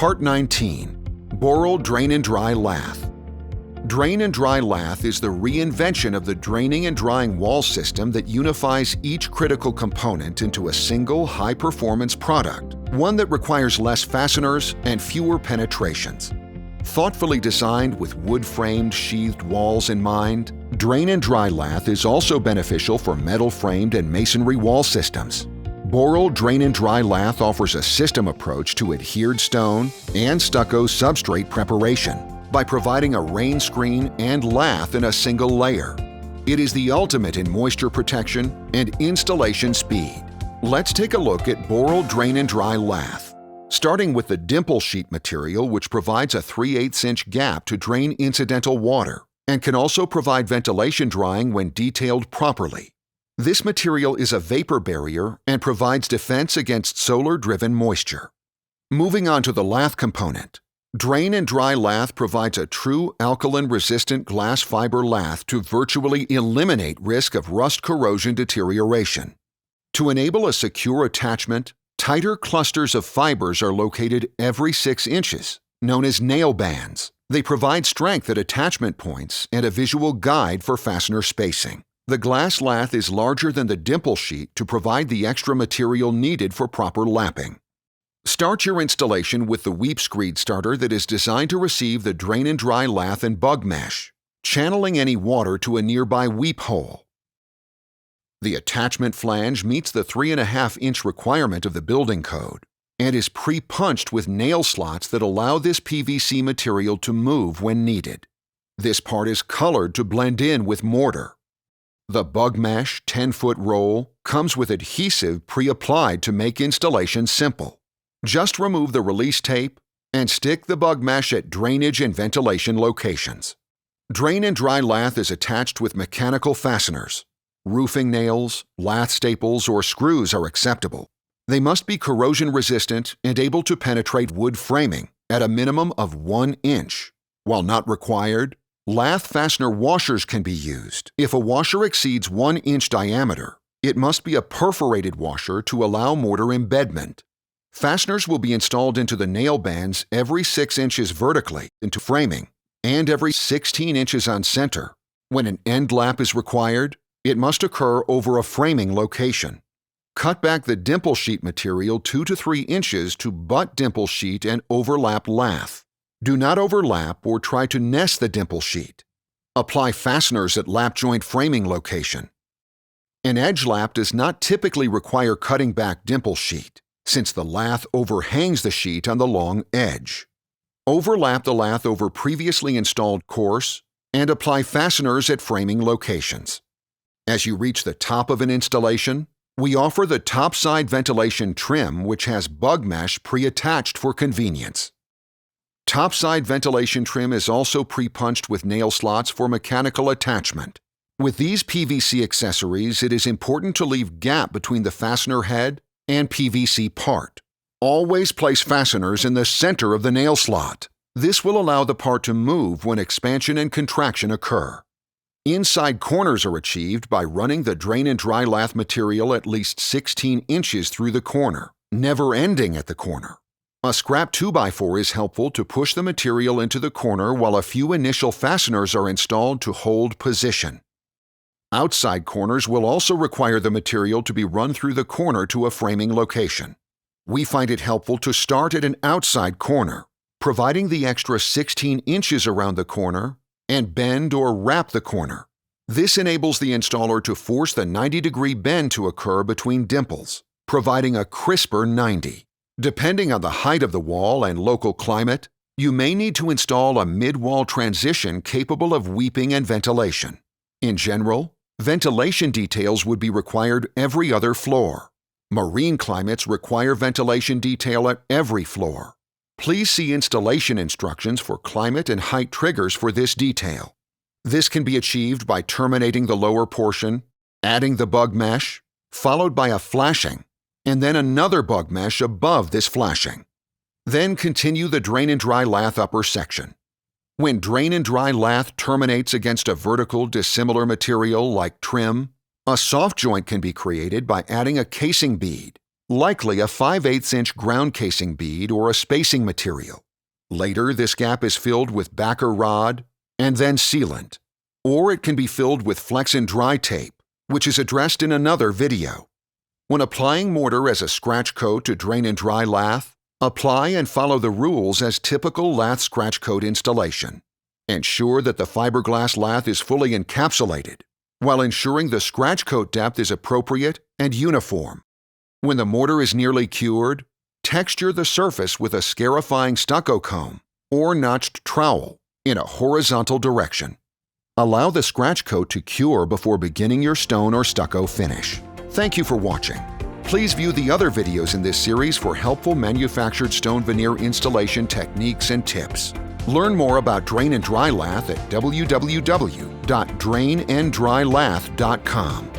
Part 19. Boral Drain and Dry Lath. Drain and Dry Lath is the reinvention of the draining and drying wall system that unifies each critical component into a single high-performance product, one that requires less fasteners and fewer penetrations. Thoughtfully designed with wood-framed sheathed walls in mind, Drain and Dry Lath is also beneficial for metal-framed and masonry wall systems. Boral Drain and Dry Lath offers a system approach to adhered stone and stucco substrate preparation by providing a rain screen and lath in a single layer. It is the ultimate in moisture protection and installation speed. Let's take a look at Boral Drain and Dry Lath, starting with the dimple sheet material, which provides a 3/8-inch gap to drain incidental water and can also provide ventilation drying when detailed properly. This material is a vapor barrier and provides defense against solar-driven moisture. Moving on to the lath component, Drain and Dry Lath provides a true alkaline-resistant glass fiber lath to virtually eliminate risk of rust corrosion deterioration. To enable a secure attachment, tighter clusters of fibers are located every 6 inches, known as nail bands. They provide strength at attachment points and a visual guide for fastener spacing. The glass lath is larger than the dimple sheet to provide the extra material needed for proper lapping. Start your installation with the weep screed starter that is designed to receive the Drain and Dry Lath and bug mesh, channeling any water to a nearby weep hole. The attachment flange meets the 3.5-inch requirement of the building code and is pre-punched with nail slots that allow this PVC material to move when needed. This part is colored to blend in with mortar. The bug mesh 10-foot roll comes with adhesive pre-applied to make installation simple. Just remove the release tape and stick the bug mesh at drainage and ventilation locations. Drain and Dry Lath is attached with mechanical fasteners. Roofing nails, lath staples, or screws are acceptable. They must be corrosion resistant and able to penetrate wood framing at a minimum of 1 inch. While not required, lath fastener washers can be used. If a washer exceeds 1 inch diameter, it must be a perforated washer to allow mortar embedment. Fasteners will be installed into the nail bands every 6 inches vertically into framing and every 16 inches on center. When an end lap is required, it must occur over a framing location. Cut back the dimple sheet material 2 to 3 inches to butt dimple sheet and overlap lath. Do not overlap or try to nest the dimple sheet. Apply fasteners at lap joint framing location. An edge lap does not typically require cutting back dimple sheet, since the lath overhangs the sheet on the long edge. Overlap the lath over previously installed course and apply fasteners at framing locations. As you reach the top of an installation, we offer the topside ventilation trim, which has bug mesh pre-attached for convenience. Topside ventilation trim is also pre-punched with nail slots for mechanical attachment. With these PVC accessories, it is important to leave gap between the fastener head and PVC part. Always place fasteners in the center of the nail slot. This will allow the part to move when expansion and contraction occur. Inside corners are achieved by running the Drain and Dry Lath material at least 16 inches through the corner, never ending at the corner. A scrap 2x4 is helpful to push the material into the corner while a few initial fasteners are installed to hold position. Outside corners will also require the material to be run through the corner to a framing location. We find it helpful to start at an outside corner, providing the extra 16 inches around the corner and bend or wrap the corner. This enables the installer to force the 90-degree bend to occur between dimples, providing a crisper 90. Depending on the height of the wall and local climate, you may need to install a mid-wall transition capable of weeping and ventilation. In general, ventilation details would be required every other floor. Marine climates require ventilation detail at every floor. Please see installation instructions for climate and height triggers for this detail. This can be achieved by terminating the lower portion, adding the bug mesh, followed by a flashing, and then another bug mesh above this flashing. Then continue the Drain and Dry Lath upper section. When Drain and Dry Lath terminates against a vertical dissimilar material like trim, a soft joint can be created by adding a casing bead, likely a 5/8" ground casing bead or a spacing material. Later, this gap is filled with backer rod and then sealant. Or it can be filled with flex and dry tape, which is addressed in another video. When applying mortar as a scratch coat to drain and dry lath, apply and follow the rules as typical lath scratch coat installation. Ensure that the fiberglass lath is fully encapsulated, while ensuring the scratch coat depth is appropriate and uniform. When the mortar is nearly cured, texture the surface with a scarifying stucco comb or notched trowel in a horizontal direction. Allow the scratch coat to cure before beginning your stone or stucco finish. Thank you for watching. Please view the other videos in this series for helpful manufactured stone veneer installation techniques and tips. Learn more about Drain and Dry Lath at www.drainanddrylath.com.